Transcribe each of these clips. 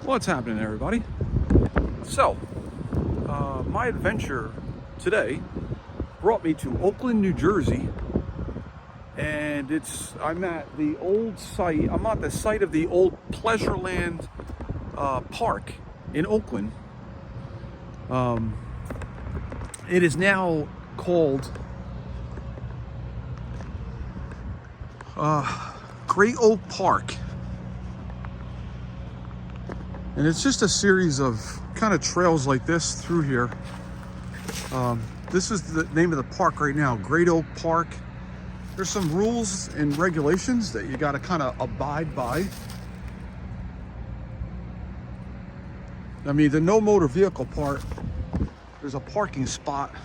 What's happening, everybody? So, my adventure today brought me to Oakland, New Jersey, and I'm at the old site. I'm at the site of the old Pleasureland park in Oakland. It is now called Great Oak Park. And it's just a series of kind of trails like this through here. This is the name of the park right now, Great Oak Park. There's some rules and regulations that you got to kind of abide by. I mean, the no motor vehicle part, there's a parking spot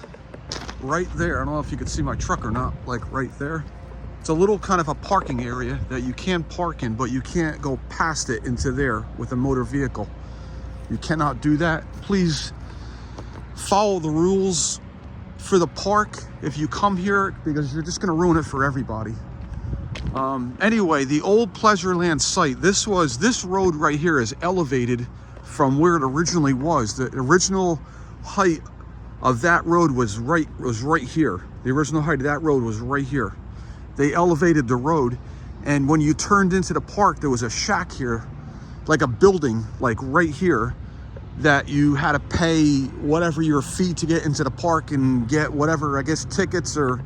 right there. I don't know if you can see my truck or not, like right there. It's a little kind of a parking area that you can park in, but you can't go past it into there with a motor vehicle. You cannot do that. Please follow the rules for the park if you come here, because you're just going to ruin it for everybody. Anyway, the old Pleasureland site, this road right here is elevated from where it originally was. The original height of that road was right here. The original height of that road was right here. They elevated the road, and when you turned into the park, there was a shack here, like a building, like right here, that you had to pay whatever your fee to get into the park and get whatever, I guess, tickets or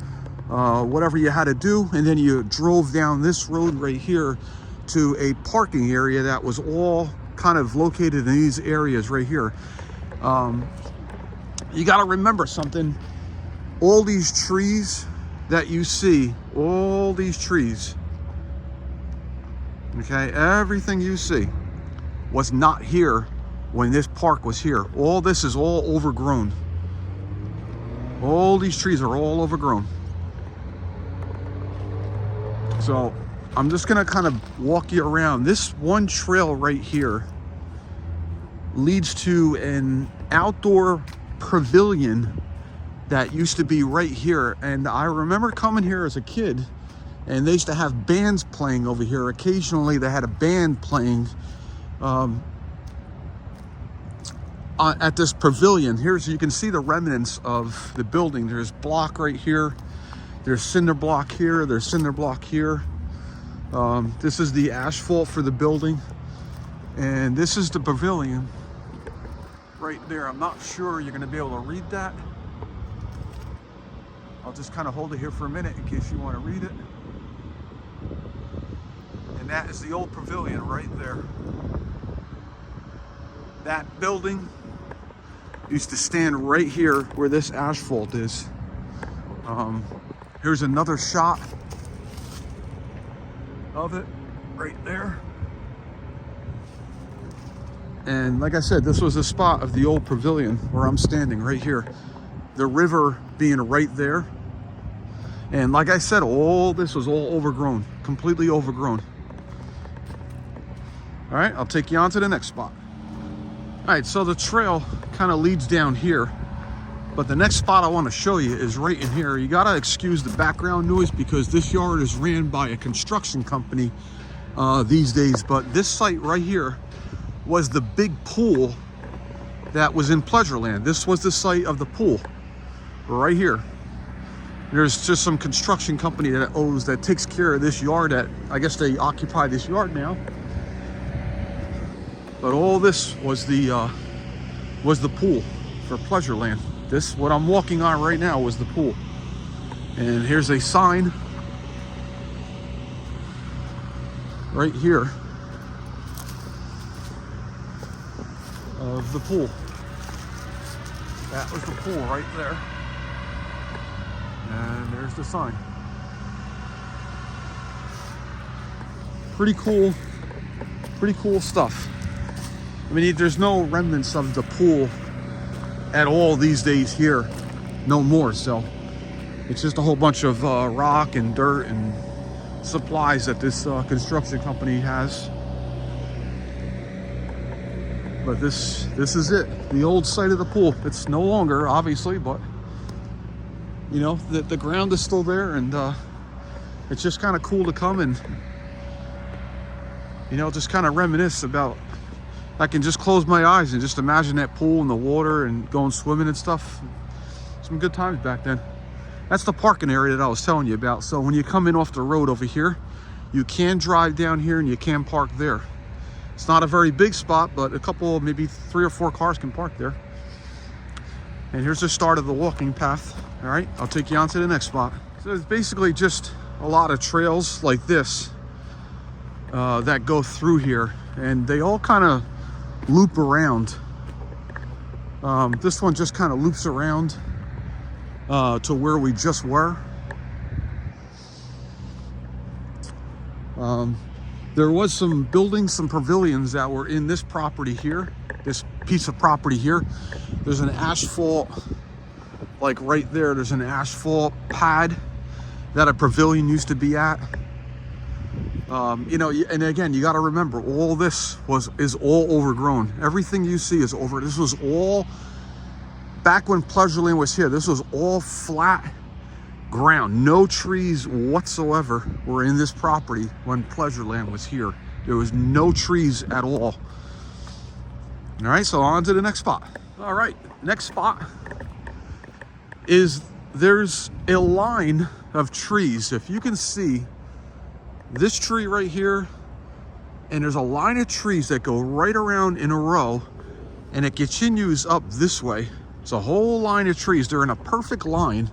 whatever you had to do. And then you drove down this road right here to a parking area that was all kind of located in these areas right here. You got to remember something. All these trees that you see, all these trees, okay, everything you see was not here when this park was here. All this is all overgrown. All these trees are all overgrown. So I'm just gonna kind of walk you around. This one trail right here leads to an outdoor pavilion that used to be right here. And I remember coming here as a kid, and they used to have bands playing over here. Occasionally they had a band playing at this pavilion. Here's, you can see the remnants of the building. There's block right here, there's cinder block here, there's cinder block here. This is the asphalt for the building, and this is the pavilion right there. I'm not sure you're going to be able to read that. I'll just kind of hold it here for a minute in case you want to read it. And that is the old pavilion right there. That building used to stand right here where this asphalt is. Here's another shot of it right there. And like I said, this was the spot of the old pavilion where I'm standing right here. The river being right there. And like I said, all this was all overgrown, completely overgrown. All right, I'll take you on to the next spot. All right, so the trail kind of leads down here, but the next spot I want to show you is right in here. You gotta excuse the background noise because this yard is ran by a construction company these days. But this site right here was the big pool that was in Pleasureland. This was the site of the pool right here. There's just some construction company that takes care of this yard. That I guess they occupy this yard now. But all this was the pool for Pleasureland. This, what I'm walking on right now, was the pool. And here's a sign right here of the pool. That was the pool right there. And there's the sign. Pretty cool stuff. I mean, there's no remnants of the pool at all these days here, no more. So it's just a whole bunch of rock and dirt and supplies that this construction company has. But this is it, the old site of the pool. It's no longer, obviously, but you know, the ground is still there, and it's just kind of cool to come and, you know, just kind of reminisce about I can just close my eyes and just imagine that pool and the water and going swimming and stuff. Some good times back then. That's the parking area that I was telling you about. So when you come in off the road over here, you can drive down here and you can park there. It's not a very big spot, but a couple, maybe 3 or 4 cars can park there. And here's the start of the walking path. All right, I'll take you on to the next spot. So it's basically just a lot of trails like this that go through here, and they all kind of loop around. This one just kind of loops around to where we just were. There was some buildings, some pavilions that were in this property here, this piece of property here. There's an asphalt, like right there, there's an asphalt pad that a pavilion used to be at. You know, and again, you got to remember, all this is all overgrown. Everything you see is over. This was all, back when Pleasureland was here, this was all flat ground. No trees whatsoever were in this property when Pleasureland was here. There was no trees at all. All right, so on to the next spot. All right, next spot is, there's a line of trees. If you can see this tree right here, and there's a line of trees that go right around in a row, and it continues up this way. It's a whole line of trees. They're in a perfect line.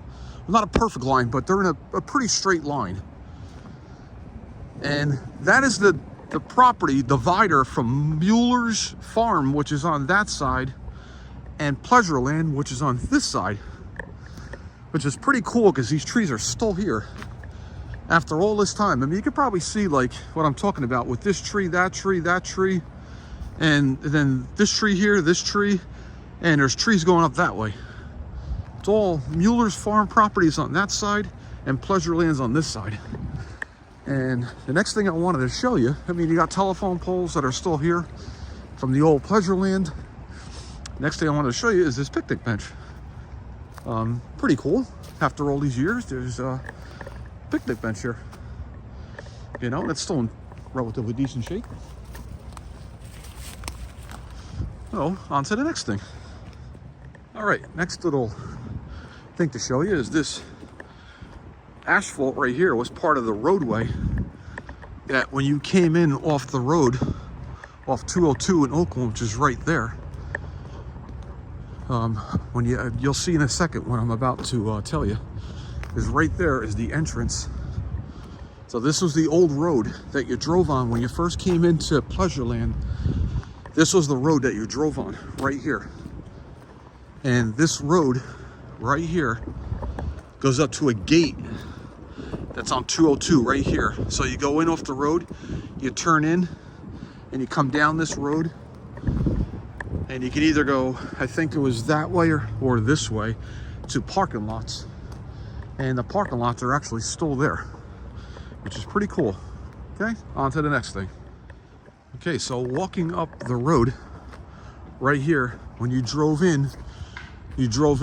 Well, not a perfect line, but they're in a pretty straight line. And that is the property divider from Mueller's Farm, which is on that side, and Pleasureland, which is on this side, which is pretty cool because these trees are still here after all this time. I mean, you can probably see like what I'm talking about with this tree, that tree, that tree, and then this tree here, this tree, and there's trees going up that way. It's all Mueller's Farm properties on that side and Pleasureland's on this side. And the next thing I wanted to show you, I mean, you got telephone poles that are still here from the old Pleasureland. Next thing I wanted to show you is this picnic bench. Pretty cool. After all these years, there's a picnic bench here. You know, it's still in relatively decent shape. So, on to the next thing. All right, next little thing to show you is this asphalt right here was part of the roadway that when you came in off the road, off 202 in Oakland, which is right there. When you'll see in a second what I'm about to tell you, is right there is the entrance. So this was the old road that you drove on when you first came into Pleasureland. This was the road that you drove on right here. And this road right here goes up to a gate that's on 202 right here. So you go in off the road, you turn in, and you come down this road, and you can either go, I think it was that way or this way, to parking lots. And the parking lots are actually still there, which is pretty cool. Okay, on to the next thing. Okay, so walking up the road right here, when you drove in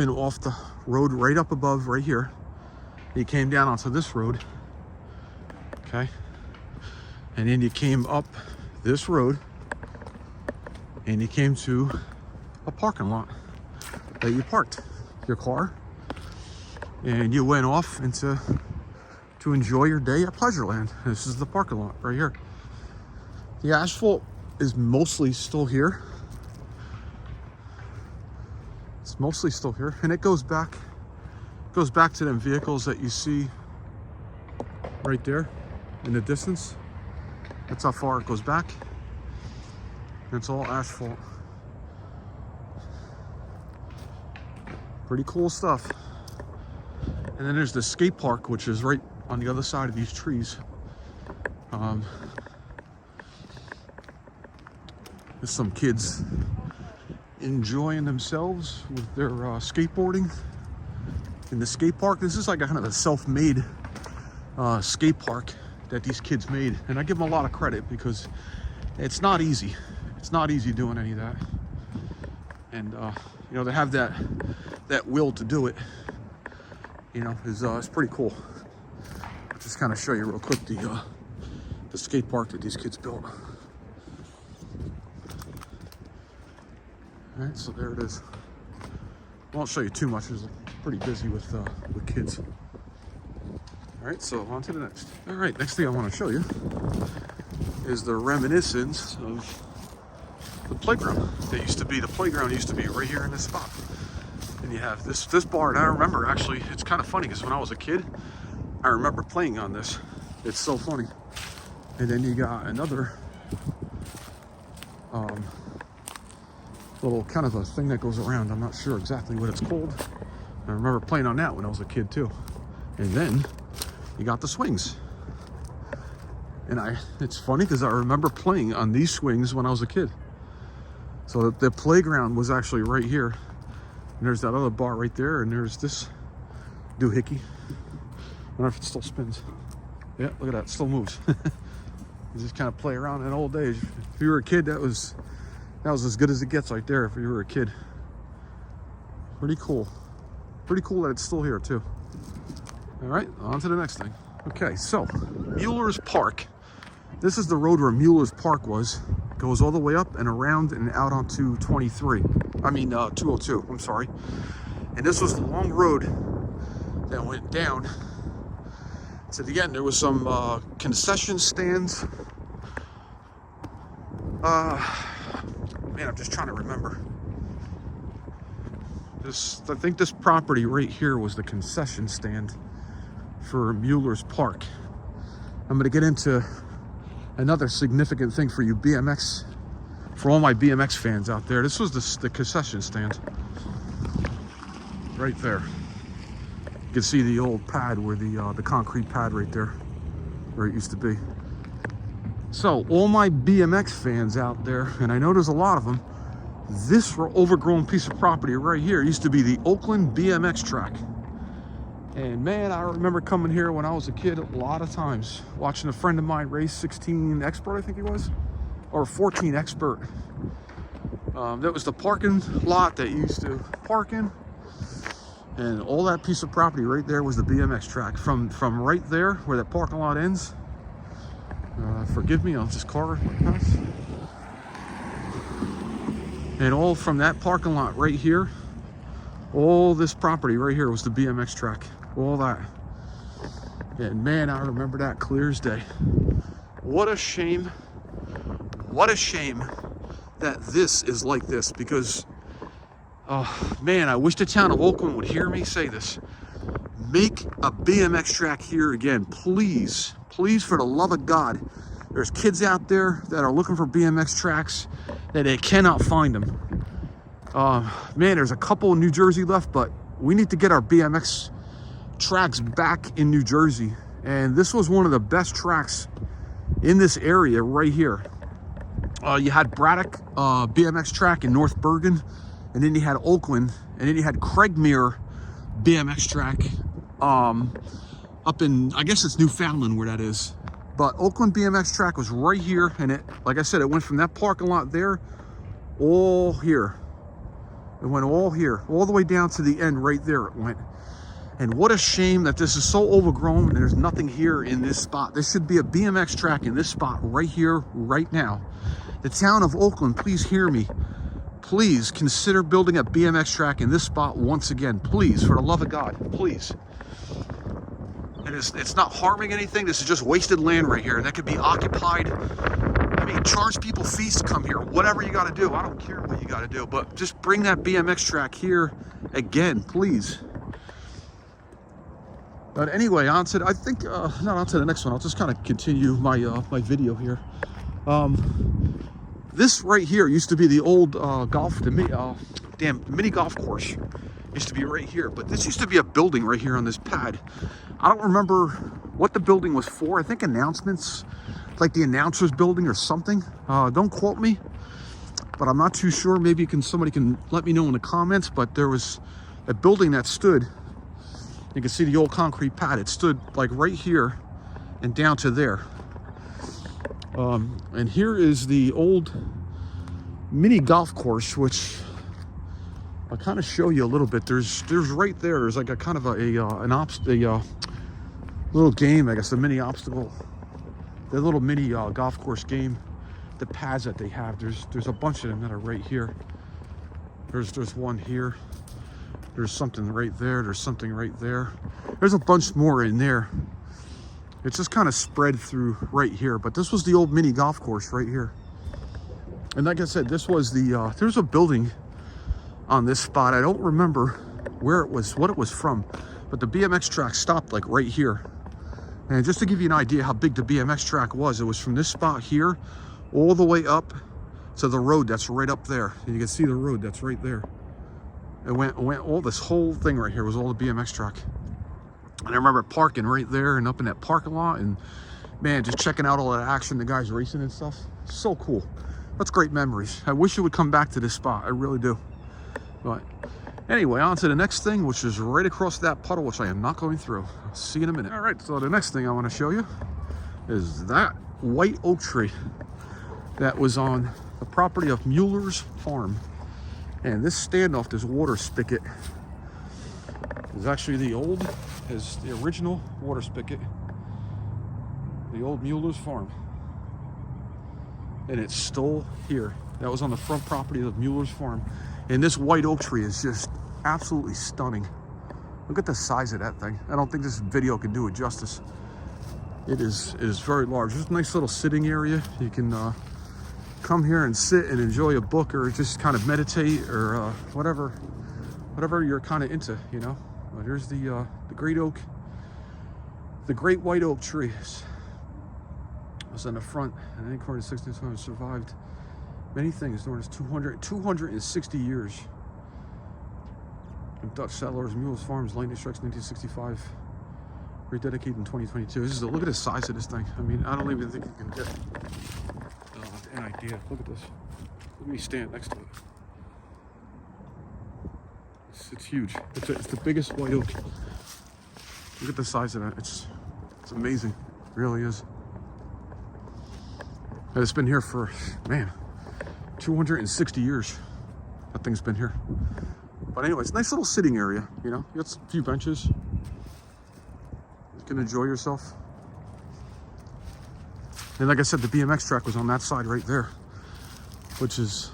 off the road right up above right here. You came down onto this road, okay? And then you came up this road and you came to a parking lot that you parked your car, and you went off to enjoy your day at Pleasureland. This is the parking lot right here. The asphalt is mostly still here. It's mostly still here, and it goes back to them vehicles that you see right there in the distance. That's how far it goes back. And it's all asphalt. Pretty cool stuff. And then there's the skate park, which is right on the other side of these trees. There's some kids enjoying themselves with their skateboarding in the skate park. This is like a kind of a self-made skate park that these kids made, and I give them a lot of credit because it's not easy. It's not easy doing any of that, and you know, to have that will to do it, you know, is pretty cool. I'll just kind of show you real quick the skate park that these kids built. All right, so there it is. I won't show you too much. It's pretty busy with kids. All right, so on to the next. All right, next thing I want to show you is the reminiscence of the playground. The playground used to be right here in this spot. And you have this bar, and I remember, actually, it's kind of funny because when I was a kid, I remember playing on this. It's so funny. And then you got another little kind of a thing that goes around. I'm not sure exactly what it's called. I remember playing on that when I was a kid too. And then you got the swings. And it's funny because I remember playing on these swings when I was a kid. So the playground was actually right here. And there's that other bar right there, and there's this doohickey. I don't know if it still spins. Yeah, look at that, it still moves. You just kind of play around in old days. If you were a kid, that was as good as it gets right there if you were a kid. Pretty cool. Pretty cool that it's still here too. All right, on to the next thing. Okay, so Mueller's Park. This is the road where Mueller's Park was. It goes all the way up and around and out onto 202, I'm sorry. And this was the long road that went down. So again, there was some concession stands. Man, I'm just trying to remember. I think this property right here was the concession stand for Mueller's Park. I'm gonna get into another significant thing for you BMX, for all my BMX fans out there. This was the concession stand right there. You can see the old pad where the concrete pad right there, where it used to be. So all my BMX fans out there, and I know there's a lot of them, this overgrown piece of property right here used to be the Oakland BMX track. And man, I remember coming here when I was a kid a lot of times, watching a friend of mine race 16 Expert, I think he was, or 14 Expert. That was the parking lot that you used to park in. And all that piece of property right there was the BMX track. From right there, where that parking lot ends, forgive me, I'll just car went past. And all from that parking lot right here, all this property right here was the BMX track. All that. And man, I remember that clear as day. What a shame. What a shame that this is like this, because man, I wish the town of Oakland would hear me say this. Make a BMX track here again, please. Please, for the love of God. There's kids out there that are looking for BMX tracks that they cannot find them. Man, there's a couple in New Jersey left, but we need to get our BMX tracks back in New Jersey. And this was one of the best tracks in this area right here. You had Braddock BMX track in North Bergen, and then you had Oakland, and then you had Craigmere BMX track up in, I guess it's Newfoundland where that is. But Oakland BMX track was right here, and it, like I said, it went from that parking lot there all here. It went all here, all the way down to the end right there it went. And what a shame that this is so overgrown and there's nothing here in this spot. There should be a BMX track in this spot right here, right now. The town of Oakland, please hear me. Please consider building a BMX track in this spot once again. Please, for the love of God, please. And it's not harming anything. This is just wasted land right here. That could be occupied. I mean, charge people fees to come here. Whatever you got to do. I don't care what you got to do. But just bring that BMX track here again, please. But anyway, I think, not on to the next one. I'll just kind of continue my my video here. This right here used to be the old mini golf course. Used to be right here, but this used to be a building right here on this pad. I don't remember what the building was for. I think announcements, like the announcer's building or something. Don't quote me, but I'm not too sure. Maybe somebody can let me know in the comments. But there was a building that stood. You can see the old concrete pad. It stood like right here and down to there. And here is the old mini golf course, which I'll kind of show you a little bit. There's right there. There's like a kind of a little game, I guess, a mini obstacle. The little mini golf course game. The pads that they have. There's a bunch of them that are right here. There's one here. There's something right there. There's something right there. There's a bunch more in there. It's just kind of spread through right here. But this was the old mini golf course right here. And like I said, this was the, there's a building on this spot. I don't remember where it was, what it was from. But the BMX track stopped like right here. And just to give you an idea how big the BMX track was, it was from this spot here all the way up to the road that's right up there. And you can see the road that's right there. It went all, this whole thing right here was all the BMX track. And I remember parking right there and up in that parking lot, and man, just checking out all that action, the guys racing and stuff. So cool. That's great memories. I wish it would come back to this spot. I really do. But anyway, on to the next thing, which is right across that puddle, which I am not going through. I'll see you in a minute. All right, so the next thing I want to show you is that white oak tree that was on the property of Mueller's Farm. And this standoff, this water spigot, is actually the original water spigot, the old Mueller's Farm. And it's still here. That was on the front property of Mueller's Farm. And this white oak tree is just absolutely stunning. Look at the size of that thing. I don't think this video can do it justice. It is very large. There's a nice little sitting area. You can come here and sit and enjoy a book, or just kind of meditate, or whatever you're kind of into, you know. But here's the great oak, the great white oak tree. It was on the front, and according to 1600, survived many things during its 260 years. And Dutch settlers, Mueller's Farms, lightning strikes 1965, rededicated in 2022. This is look at the size of this thing. I mean, I don't even think you can get an idea. Look at this. Let me stand next to it. It's huge. It's the biggest white oak. Look at the size of that. It's amazing. It really is. And it's been here for, man, 260 years. That thing's been here. But anyway, it's a nice little sitting area, you know. You got a few benches. You can enjoy yourself. And like I said, the BMX track was on that side right there, which is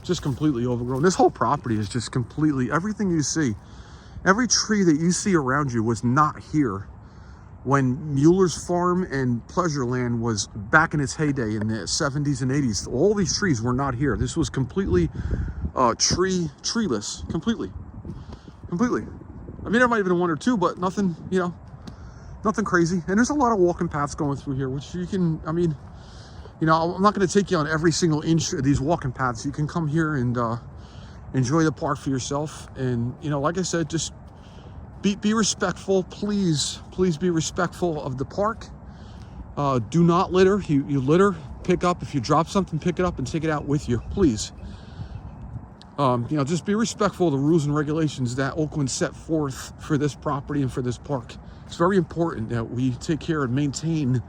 just completely overgrown. This whole property is just completely, everything you see, every tree that you see around you was not here when Mueller's Farm and Pleasureland was back in its heyday in the 70s and 80s. All these trees were not here. This was completely treeless, completely. I mean, there might have been one or two, but nothing, you know, nothing crazy. And there's a lot of walking paths going through here, which you can, I mean, you know, I'm not going to take you on every single inch of these walking paths. You can come here and enjoy the park for yourself. And, you know, like I said, just be respectful. Please be respectful of the park. Do not litter. You litter, pick up. If you drop something, pick it up and take it out with you, please. You know, just be respectful of the rules and regulations that Oakland set forth for this property and for this park. It's very important that we take care and maintain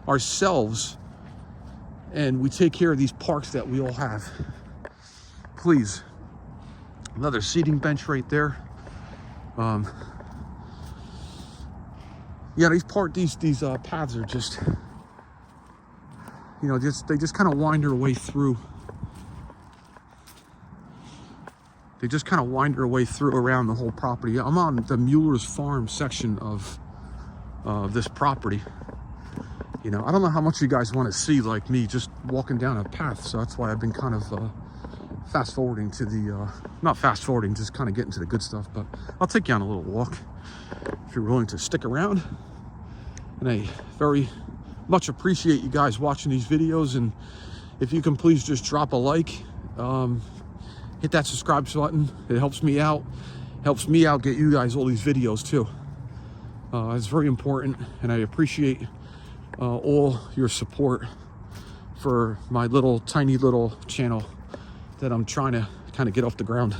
ourselves, and we take care of these parks that we all have. Please. Another seating bench right there. Yeah, these paths are just, you know, they just kind of wind their way through. They just kind of wind their way through around the whole property. I'm on the Mueller's Farm section of this property. You know, I don't know how much you guys want to see, like me, just walking down a path. So that's why I've been kind of fast forwarding to the, not fast forwarding, just kind of getting to the good stuff. But I'll take you on a little walk if you're willing to stick around. And I very much appreciate you guys watching these videos. And if you can please just drop a like, hit that subscribe button. It helps me out. Get you guys all these videos too. It's very important, and I appreciate all your support for my tiny little channel that I'm trying to kind of get off the ground.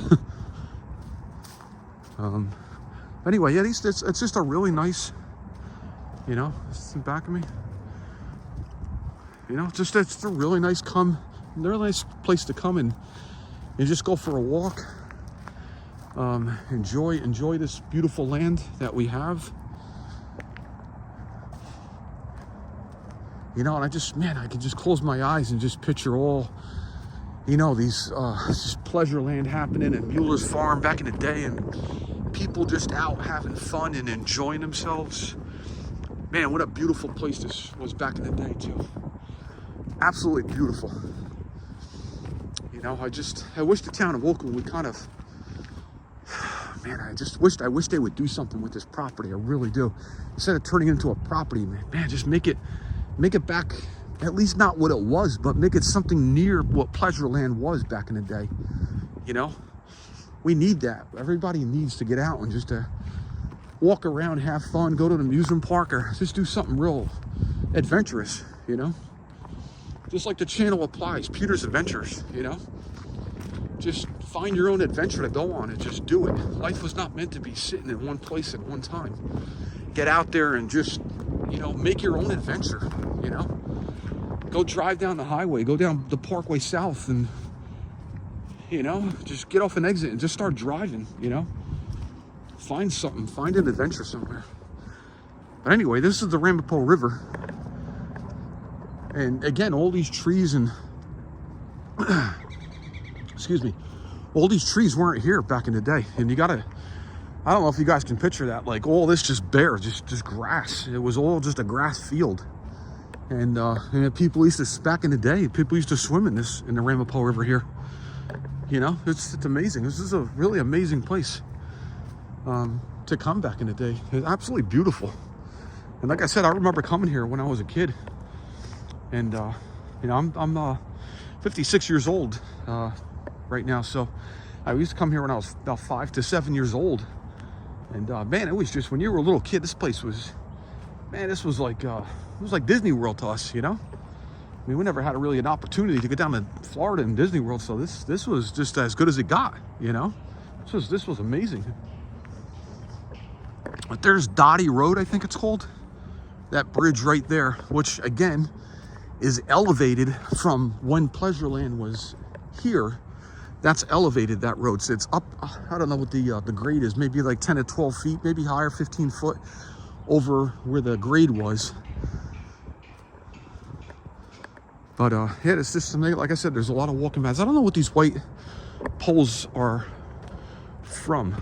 Anyway, yeah, it's just a really nice, you know, it's in the back of me. You know, it's a really nice place to come and just go for a walk. Enjoy this beautiful land that we have. You know, and I can just close my eyes and just picture all, you know, these this Pleasureland happening and Mueller's Farm back in the day, and people just out having fun and enjoying themselves. Man, what a beautiful place this was back in the day too. Absolutely beautiful. You know, I wish the town of Oakland would kind of, man, I wish they would do something with this property. I really do. Instead of turning it into a property, man, just make it back, at least not what it was, but make it something near what Pleasureland was back in the day. You know, we need that. Everybody needs to get out and just walk around, have fun, go to the amusement park, or just do something real adventurous, you know? Just like the channel applies, Peter's Adventures, you know? Just find your own adventure to go on and just do it. Life was not meant to be sitting in one place at one time. Get out there and just, you know, make your own adventure, you know? Go drive down the highway, go down the Parkway South, and, you know, just get off an exit and just start driving, you know? Find something, find an adventure somewhere. But anyway, this is the Ramapo River. And again, all these trees and, excuse me, all these trees weren't here back in the day. And you gotta, I don't know if you guys can picture that, like all this just bare, just grass. It was all just a grass field. And people used to, back in the day, people used to swim in the Ramapo River here. You know, it's amazing. This is a really amazing place to come back in the day. It's absolutely beautiful. And like I said, I remember coming here when I was a kid. And, you know, I'm 56 years old right now. So I used to come here when I was about 5 to 7 years old. And, man, it was just, when you were a little kid, this place was, man, this was like, it was like Disney World to us, you know? I mean, we never had really an opportunity to get down to Florida and Disney World. So this was just as good as it got, you know? This was amazing. But there's Dottie Road, I think it's called. That bridge right there, which again, is elevated from when Pleasureland was here. That's elevated, that road. So it's up, I don't know what the grade is, maybe like 10 to 12 feet, maybe higher, 15 foot over where the grade was. But yeah, it's just something, like I said, there's a lot of walking paths. I don't know what these white poles are from.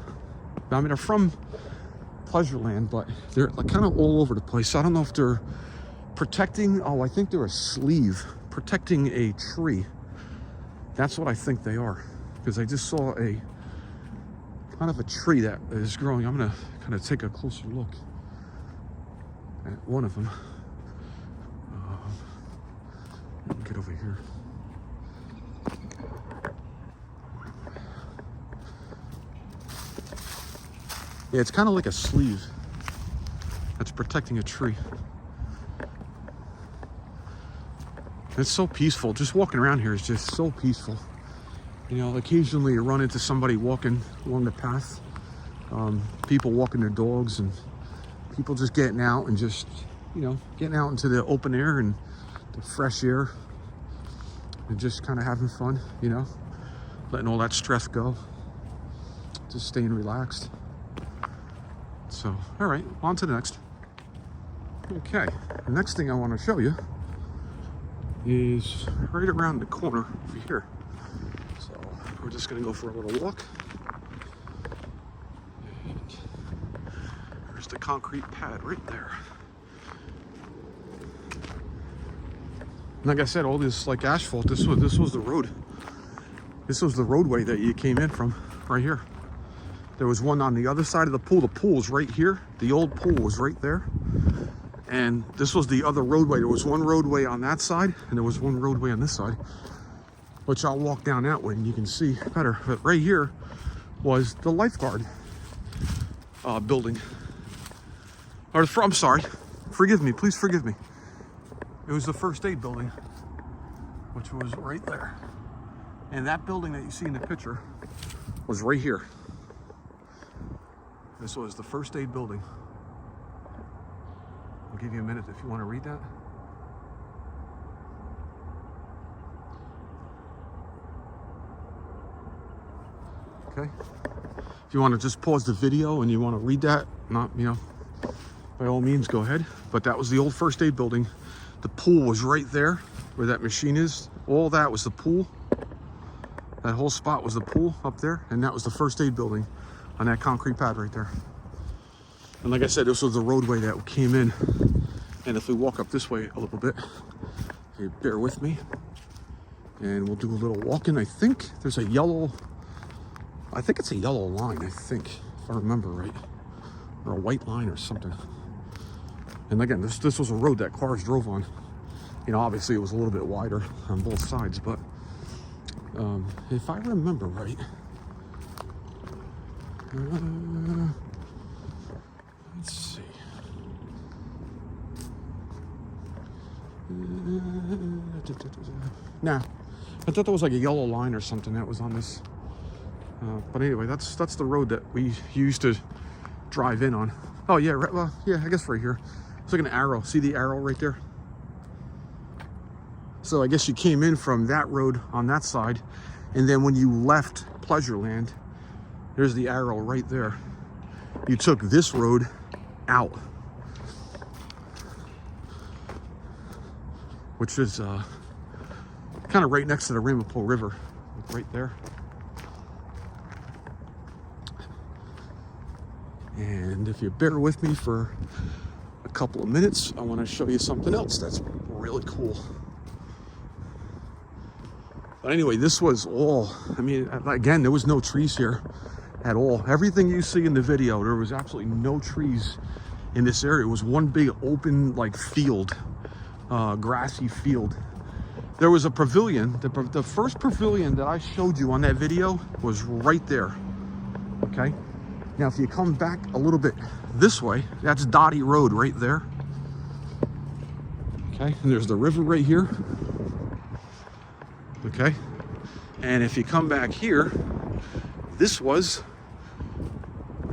I mean, they're from Pleasureland, but they're like kind of all over the place. So I don't know if they're protecting, I think they're a sleeve protecting a tree. That's what I think they are, because I just saw a kind of a tree that is growing. I'm gonna kind of take a closer look at one of them. Get over here. Yeah, it's kind of like a sleeve that's protecting a tree. It's so peaceful. Just walking around here is just so peaceful. You know, occasionally you run into somebody walking along the path. People walking their dogs, and people just getting out and just, you know, getting out into the open air and the fresh air and just kind of having fun, you know, letting all that stress go, just staying relaxed. So, all right, on to the next. Okay, the next thing I want to show you is right around the corner over here. So we're just gonna go for a little walk. And there's the concrete pad right there. Like I said, all this like asphalt, this was the road. This was the roadway that you came in from right here. There was one on the other side of the pool. The pool's right here. The old pool was right there. And this was the other roadway. There was one roadway on that side, and there was one roadway on this side, which I'll walk down that way and you can see better. But right here was the lifeguard building. Or I'm sorry, forgive me, please forgive me. It was the first aid building, which was right there. And that building that you see in the picture was right here. This was the first aid building. I'll give you a minute if you want to read that. Okay. If you want to just pause the video and you want to read that, not, you know, by all means, go ahead. But that was the old first aid building. The pool was right there where that machine is. All that was the pool. That whole spot was the pool up there, and that was the first aid building on that concrete pad right there. And like I said, this was the roadway that came in. And if we walk up this way a little bit, okay, bear with me, and we'll do a little walking. I think there's a yellow, I think it's a yellow line, I think, if I remember right, or a white line or something. And again, this was a road that cars drove on. You know, obviously it was a little bit wider on both sides, but if I remember right, let's see. Nah, I thought there was like a yellow line or something that was on this. But anyway, that's the road that we used to drive in on. Oh yeah, right, well, yeah, I guess right here. It's like an arrow. See the arrow right there? So I guess you came in from that road on that side, and then when you left Pleasureland, there's the arrow right there. You took this road out, which is kind of right next to the Remnants River, right there. And if you bear with me for a couple of minutes, I want to show you something else that's really cool. But anyway, this was all, I mean, again, there was no trees here at all. Everything you see in the video, there was absolutely no trees in this area. It was one big open, like, field, grassy field. There was a pavilion. The first pavilion that I showed you on that video was right there, okay? Now, if you come back a little bit this way, that's Dottie Road right there, okay? And there's the river right here. Okay, and if you come back here, this was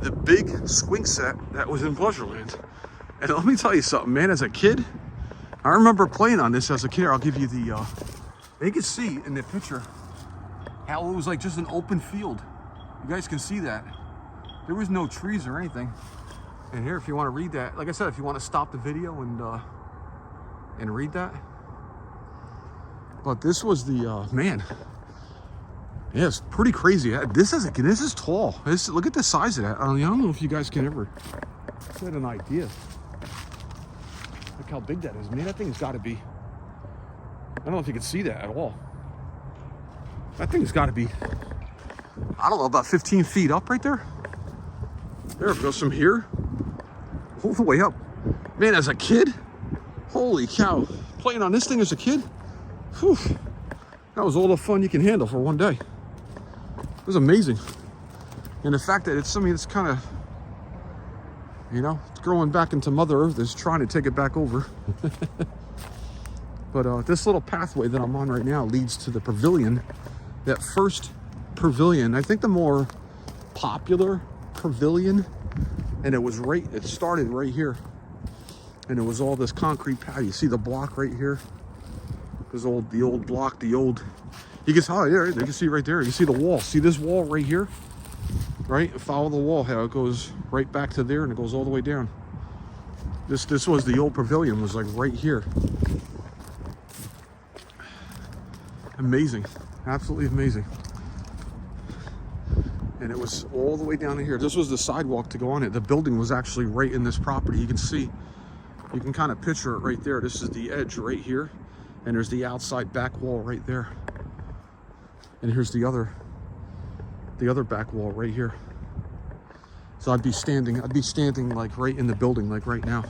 the big swing set that was in Pleasureland. And let me tell you something, man, as a kid, I remember playing on this as a kid. I'll give you the, you can see in the picture how it was like just an open field. You guys can see that. There was no trees or anything. And here, if you want to read that, like I said, if you want to stop the video and read that. But this was the, man, yeah, it's pretty crazy. This is tall. Look at the size of that. I don't know if you guys can ever get an idea. Look how big that is. Man, that thing's got to be, I don't know if you can see that at all. That thing's got to be, I don't know, about 15 feet up right there. There it goes from here all the way up. Man, as a kid, holy cow, playing on this thing as a kid, whew, that was all the fun you can handle for one day. It was amazing. And the fact that it's kind of, you know, it's growing back into Mother Earth is trying to take it back over. But this little pathway that I'm on right now leads to the pavilion. That first pavilion, I think the more popular pavilion, and it started right here. And it was all this concrete pad. You see the block right here? The old block, you can see, oh yeah, you can see right there. You see the wall. See this wall right here? Right? Follow the wall, how it goes right back to there and it goes all the way down. This was the old pavilion, was like right here. Amazing. Absolutely amazing. And it was all the way down to here. This was the sidewalk to go on it. The building was actually right in this property. You can see, you can kind of picture it right there. This is the edge right here. And there's the outside back wall right there. And here's the other back wall right here. So I'd be standing like right in the building, like right now.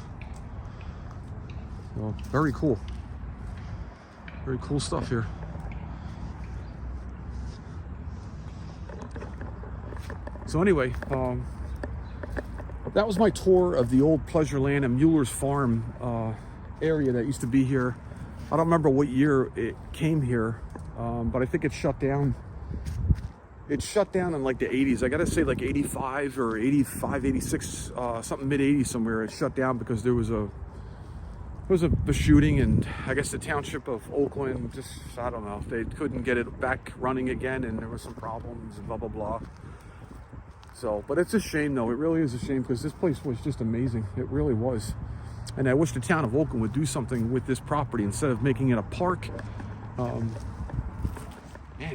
So very cool. Very cool stuff here. So anyway, that was my tour of the old Pleasureland and Mueller's Farm area that used to be here. I don't remember what year it came here, but I think it shut down. It shut down in like the 80s. I gotta say like 85 or 85, 86, something mid 80s somewhere. It shut down because there was a shooting, and I guess the township of Oakland just, I don't know, they couldn't get it back running again, and there was some problems and blah, blah, blah. So, but it's a shame though. It really is a shame because this place was just amazing. It really was. And I wish the town of Oakland would do something with this property instead of making it a park. Man,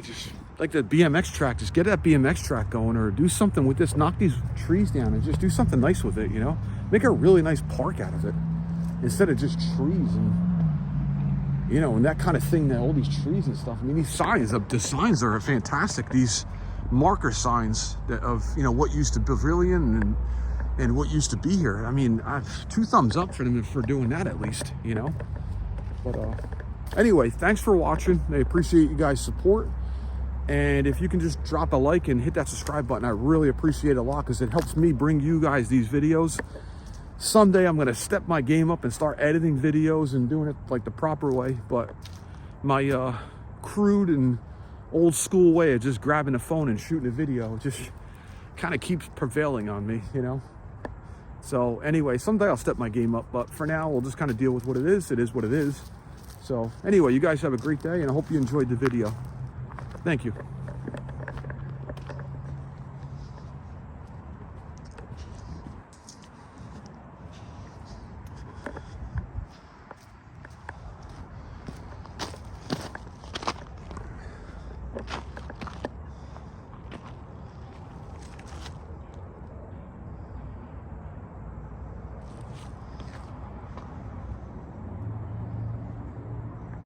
just like the BMX track, just get that BMX track going, or do something with this, knock these trees down and just do something nice with it, you know? Make a really nice park out of it instead of just trees and, you know, and that kind of thing, that all these trees and stuff. I mean, these signs, the signs are fantastic. These marker signs that of, you know, what used to Pavilion and what used to be here. I mean, I've 2 thumbs up for them for doing that at least, you know? But anyway, thanks for watching. I appreciate you guys' support. And if you can just drop a like and hit that subscribe button, I really appreciate it a lot, because it helps me bring you guys these videos. Someday I'm going to step my game up and start editing videos and doing it like the proper way. But my crude and old school way of just grabbing a phone and shooting a video just kind of keeps prevailing on me, you know? So anyway, someday I'll step my game up. But for now, we'll just kind of deal with what it is. It is what it is. So anyway, you guys have a great day, and I hope you enjoyed the video. Thank you.